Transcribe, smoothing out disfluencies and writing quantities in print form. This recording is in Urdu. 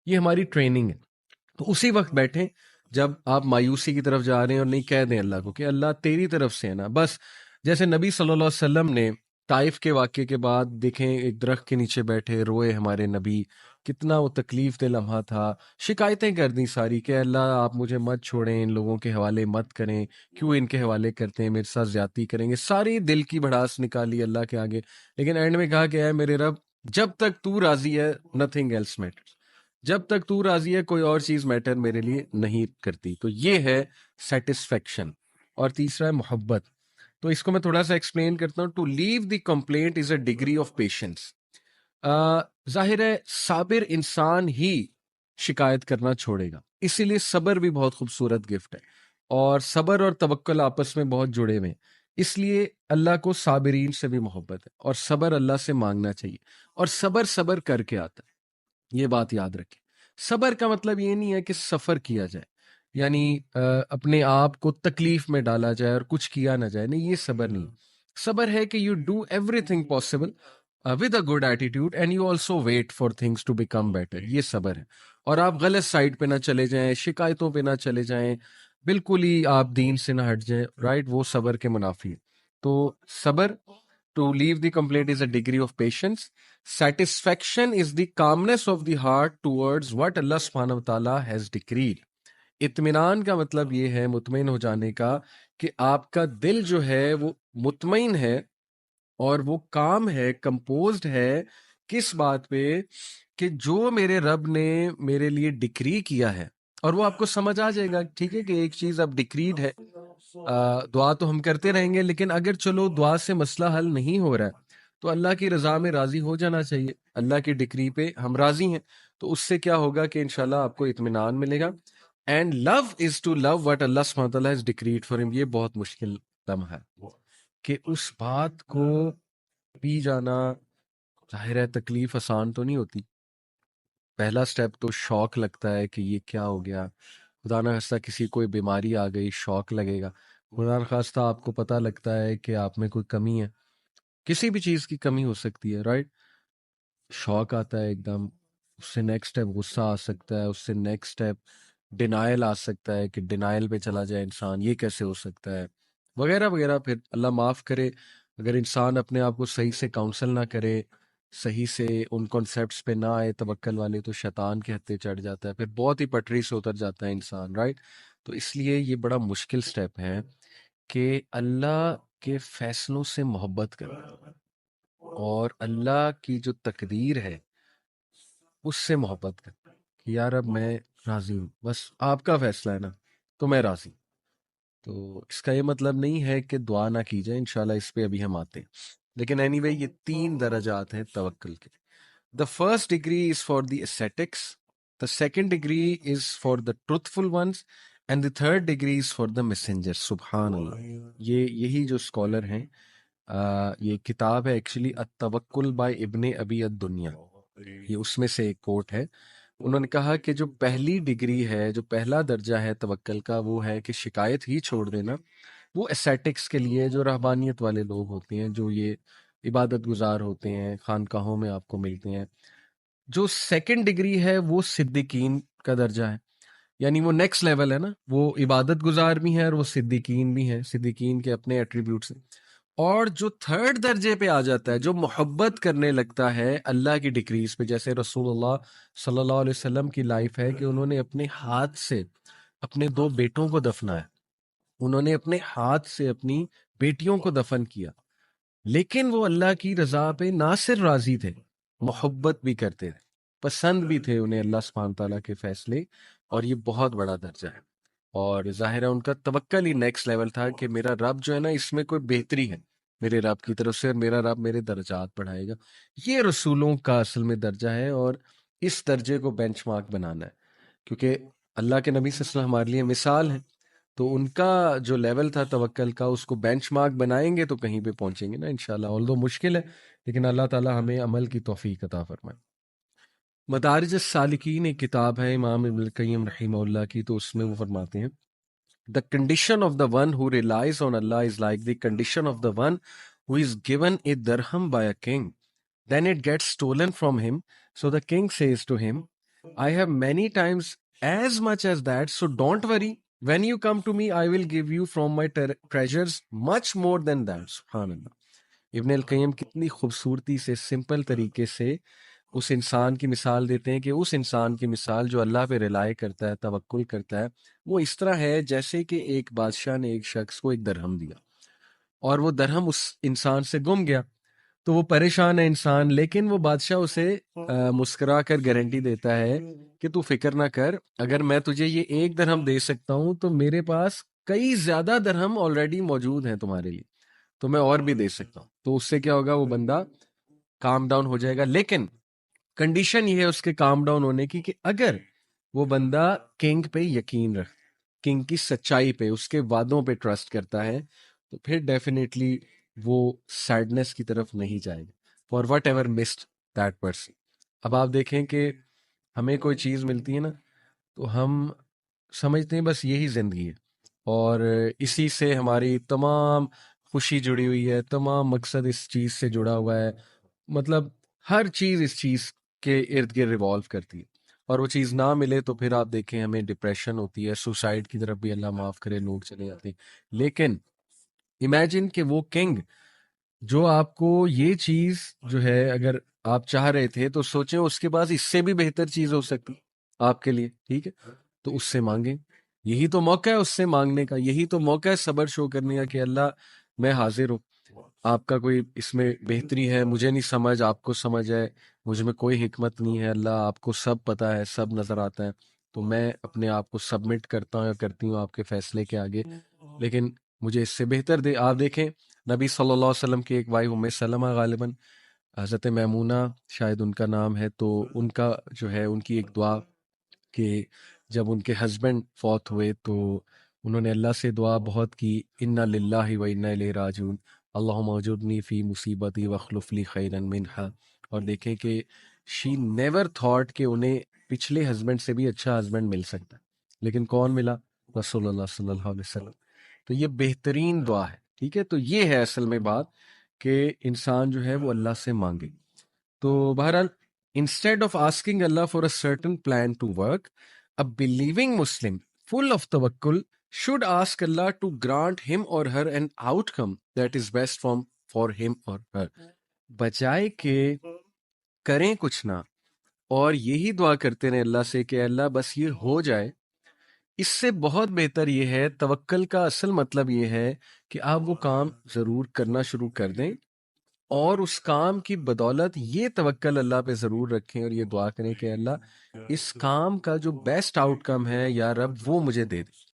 یہ ہماری ٹریننگ ہے. تو اسی وقت بیٹھیں جب آپ مایوسی کی طرف جا رہے ہیں اور نہیں کہہ دیں اللہ کو کہ اللہ تیری طرف سے ہے نا. بس جیسے نبی صلی اللہ علیہ وسلم نے طائف کے واقعے کے بعد دیکھیں ایک درخت کے نیچے بیٹھے روئے ہمارے نبی, کتنا وہ تکلیف دہ لمحہ تھا, شکایتیں کر دیں ساری کہ اللہ آپ مجھے مت چھوڑیں, ان لوگوں کے حوالے مت کریں, کیوں ان کے حوالے کرتے ہیں, میرے ساتھ زیادتی کریں گے, ساری دل کی بھڑاس نکالی اللہ کے آگے. لیکن اینڈ میں کہا کہ اے میرے رب جب تک تو راضی ہے نتھنگ ایلس میٹرز, جب تک تو راضی ہے کوئی اور چیز میٹر میرے لیے نہیں کرتی. تو یہ ہے سیٹسفیکشن. اور تیسرا ہے محبت. تو اس کو میں تھوڑا سا ایکسپلین کرتا ہوں. To leave the complaint is a degree of patience. ظاہر ہے صابر انسان ہی شکایت کرنا چھوڑے گا, اسی لیے صبر بھی بہت خوبصورت گفٹ ہے, اور صبر اور توکل آپس میں بہت جڑے ہوئے ہیں. اس لیے اللہ کو صابرین سے بھی محبت ہے, اور صبر اللہ سے مانگنا چاہیے, اور صبر کر کے آتا ہے. یہ بات یاد رکھیں. صبر کا مطلب یہ نہیں ہے کہ سفر کیا جائے, یعنی اپنے آپ کو تکلیف میں ڈالا جائے اور کچھ کیا نہ جائے, نہیں, یہ صبر نہیں. صبر ہے کہ you do everything possible with a good attitude and you also wait for things to become better. یہ صبر ہے. اور آپ غلط سائڈ پہ نہ چلے جائیں, شکایتوں پہ نہ چلے جائیں, بالکل ہی آپ دین سے نہ ہٹ جائیں, رائٹ, وہ صبر کے منافی ہے. تو صبر, to leave the complaint is a degree of patience. Satisfaction is the calmness of the heart towards what Allah subhanahu wa ta'ala has decreed. اطمینان کا مطلب یہ ہے مطمئن ہو جانے کا کہ آپ کا دل جو ہے وہ مطمئن ہے اور وہ کام ہے, کمپوزڈ ہے, کس بات پہ, کہ جو میرے رب نے میرے لیے ڈکری کیا ہے. اور وہ آپ کو سمجھ آ جائے گا, ٹھیک ہے, کہ ایک چیز اب ڈکریڈ ہے, دعا تو ہم کرتے رہیں گے, لیکن اگر چلو دعا سے مسئلہ حل نہیں ہو رہا ہے تو اللہ کی رضا میں راضی ہو جانا چاہیے. اللہ کی ڈکری پہ ہم راضی ہیں, تو اس سے کیا ہوگا کہ انشاءاللہ آپ کو اطمینان ملے گا. And love is to love what اللہ سبحانہ وتعالیٰ ہیز ڈکریڈ فار ہم. یہ بہت مشکل لمحہ ہے کہ اس بات کو پی جانا. ظاہر ہے تکلیف آسان تو نہیں ہوتی. پہلا سٹیپ تو شوق لگتا ہے کہ یہ کیا ہو گیا, خدا نہ خواستہ کسی کوئی بیماری آ گئی, شوق لگے گا. خدا نہ خواستہ آپ کو پتہ لگتا ہے کہ آپ میں کوئی کمی ہے, کسی بھی چیز کی کمی ہو سکتی ہے, رائٹ, شوق آتا ہے ایک دم. اس سے نیکسٹ اسٹیپ غصہ آ سکتا ہے, اس سے نیکسٹ اسٹیپ ڈینائل آ سکتا ہے کہ ڈینائل پہ چلا جائے انسان, یہ کیسے ہو سکتا ہے, وغیرہ وغیرہ. پھر اللہ معاف کرے اگر انسان اپنے آپ کو صحیح سے کاؤنسل نہ کرے, صحیح سے ان کانسیپٹس پہ نہ آئے توکل والے, تو شیطان کے ہتھے چڑھ جاتا ہے, پھر بہت ہی پٹری سے اتر جاتا ہے انسان, رائٹ. تو اس لیے یہ بڑا مشکل سٹیپ ہے کہ اللہ کے فیصلوں سے محبت کرنا اور اللہ کی جو تقدیر ہے اس سے محبت کرنا کہ یار اب میں راضی ہوں, بس آپ کا فیصلہ ہے نا تو میں راضی. تو اس کا یہ مطلب نہیں ہے کہ دعا نہ کی جائے, انشاءاللہ اس پہ ابھی ہم آتے ہیں. لیکن اینی وے یہ 3 درجات ہیں توکل کے. The first degree is for the ascetics, the second degree is for the truthful ones, and the third degree is for the messengers. سبحان اللہ. یہی جو اسکالر ہیں, یہ کتاب ہے ایکچولی التوکل بائی ابن ابی الدنیا, یہ اس میں سے ایک کوٹ ہے. انہوں نے کہا کہ جو پہلی ڈگری ہے, جو پہلا درجہ ہے توکل کا, وہ ہے کہ شکایت ہی چھوڑ دینا. وہ اسیٹکس کے لیے, جو رہبانیت والے لوگ ہوتے ہیں, جو یہ عبادت گزار ہوتے ہیں, خانقاہوں میں آپ کو ملتے ہیں. جو سیکنڈ ڈگری ہے وہ صدیقین کا درجہ ہے, یعنی وہ نیکسٹ لیول ہے نا, وہ عبادت گزار بھی ہیں اور وہ صدیقین بھی ہیں, صدیقین کے اپنے ایٹریبیوٹس ہیں. اور جو تھرڈ درجے پہ آ جاتا ہے, جو محبت کرنے لگتا ہے اللہ کی ڈگریز پہ, جیسے رسول اللہ صلی اللہ علیہ وسلم کی لائف ہے کہ انہوں نے اپنے ہاتھ سے اپنے 2 بیٹوں کو دفنایا, انہوں نے اپنے ہاتھ سے اپنی بیٹیوں کو دفن کیا, لیکن وہ اللہ کی رضا پہ نہ صرف راضی تھے, محبت بھی کرتے تھے, پسند بھی تھے انہیں اللہ سبحانہ تعالیٰ کے فیصلے. اور یہ بہت بڑا درجہ ہے, اور ظاہر ہے ان کا توکل ہی نیکسٹ لیول تھا کہ میرا رب جو ہے نا اس میں کوئی بہتری ہے میرے رب کی طرف سے, اور میرا رب میرے درجات بڑھائے گا. یہ رسولوں کا اصل میں درجہ ہے, اور اس درجے کو بینچ مارک بنانا ہے, کیونکہ اللہ کے نبی صلی اللہ علیہ وسلم ہمارے لیے مثال ہے. تو ان کا جو لیول تھا توکل کا, اس کو بینچ مارک بنائیں گے تو کہیں پہ پہنچیں گے نا انشاءاللہ. although مشکل ہے, لیکن اللہ تعالیٰ ہمیں عمل کی توفیق عطا فرمائے. مدارج السالکین ایک کتاب ہے امام ابن القیم رحمہ اللہ کی, تو اس میں وہ فرماتے ہیں the condition of the one who relies on Allah is like the condition of the one who is given a dirham by a king. Then it gets stolen from him. So the king says to him, I have many times as much as that, so don't worry. When you come to me, I will give you from my treasures much more than that. Subhan Allah. ابن القیم کتنی خوبصورتی سے سمپل طریقے سے اس انسان کی مثال دیتے ہیں کہ اس انسان کی مثال جو اللہ پہ رلائے کرتا ہے، توکل کرتا ہے، وہ اس طرح ہے جیسے کہ ایک بادشاہ نے ایک شخص کو ایک درہم دیا اور وہ درہم اس انسان سے گم گیا، تو وہ پریشان ہے انسان، لیکن وہ بادشاہ اسے مسکرا کر گارنٹی دیتا ہے کہ تو فکر نہ کر، اگر میں تجھے یہ ایک درہم دے سکتا ہوں تو میرے پاس کئی زیادہ درہم آلریڈی موجود ہیں تمہارے لیے، تو میں اور بھی دے سکتا ہوں۔ تو اس سے کیا ہوگا، وہ بندہ کام ڈاؤن ہو جائے گا، لیکن کنڈیشن یہ ہے اس کے کام ڈاؤن ہونے کی کہ اگر وہ بندہ کنگ پہ یقین رکھ، کنگ کی سچائی پہ، اس کے وعدوں پہ ٹرسٹ کرتا ہے، تو پھر ڈیفینیٹلی وہ سیڈنس کی طرف نہیں جائے گا for whatever missed that person. اب آپ دیکھیں کہ ہمیں کوئی چیز ملتی ہے نا، تو ہم سمجھتے ہیں بس یہی زندگی ہے اور اسی سے ہماری تمام خوشی جڑی ہوئی ہے، تمام مقصد اس چیز سے جڑا ہوا ہے، مطلب ہر چیز اس چیز کے ارد گرد ریوالو کرتی ہے، اور وہ چیز نہ ملے تو پھر آپ دیکھیں ہمیں ڈپریشن ہوتی ہے، سوسائڈ کی طرف بھی اللہ معاف کرے لوگ چلے جاتے ہیں۔ لیکن امیجن کہ وہ کنگ جو آپ کو یہ چیز جو ہے اگر آپ چاہ رہے تھے تو سوچیں اس کے پاس اس سے بھی بہتر چیز ہو سکتی آپ کے لیے، ٹھیک ہے، تو اس سے مانگیں، یہی تو موقع ہے اس سے مانگنے کا، یہی تو موقع ہے صبر شو کرنے کا کہ اللہ میں حاضر ہوں، آپ کا کوئی اس میں بہتری ہے، مجھے نہیں سمجھ، آپ کو سمجھ ہے، مجھ میں کوئی حکمت نہیں ہے، اللہ آپ کو سب پتہ ہے، سب نظر آتا ہے، تو میں اپنے آپ کو سبمٹ کرتا ہوں یا کرتی ہوں آپ کے فیصلے کے آگے، لیکن مجھے اس سے بہتر دے۔ آپ دیکھیں نبی صلی اللہ علیہ وسلم کی ایک وائف ام سلمہ، غالباً حضرت میمونہ شاید ان کا نام ہے، تو ان کا جو ہے ان کی ایک دعا کہ جب ان کے ہسبینڈ فوت ہوئے تو انہوں نے اللہ سے دعا بہت کی، انا للہ و انا الیہ راجعون، اللہم اجرنی فی مصیبتی واخلف لی خیرا منہا، اور دیکھیں کہ شی نیور تھاٹ کہ انہیں پچھلے ہسبینڈ سے بھی اچھا ہسبینڈ مل سکتا ہے، لیکن کون ملا؟ رسول اللہ صلی اللہ علیہ وسلم۔ تو یہ بہترین دعا ہے، ٹھیک ہے، تو یہ ہے اصل میں بات کہ انسان جو ہے وہ اللہ سے مانگے۔ تو بہرحال instead of asking Allah for a certain plan to work, a believing Muslim full of tawakkul should ask Allah to grant him or her an outcome that is best for him or her، بجائے کہ کریں کچھ نہ اور یہی دعا کرتے رہیں اللہ سے کہ اللہ بس یہ ہو جائے، اس سے بہت بہتر یہ ہے۔ توکل کا اصل مطلب یہ ہے کہ آپ وہ کام ضرور کرنا شروع کر دیں اور اس کام کی بدولت یہ توکل اللہ پہ ضرور رکھیں اور یہ دعا کریں کہ اللہ اس کام کا جو بیسٹ آؤٹ کم ہے یا رب وہ مجھے دے دے۔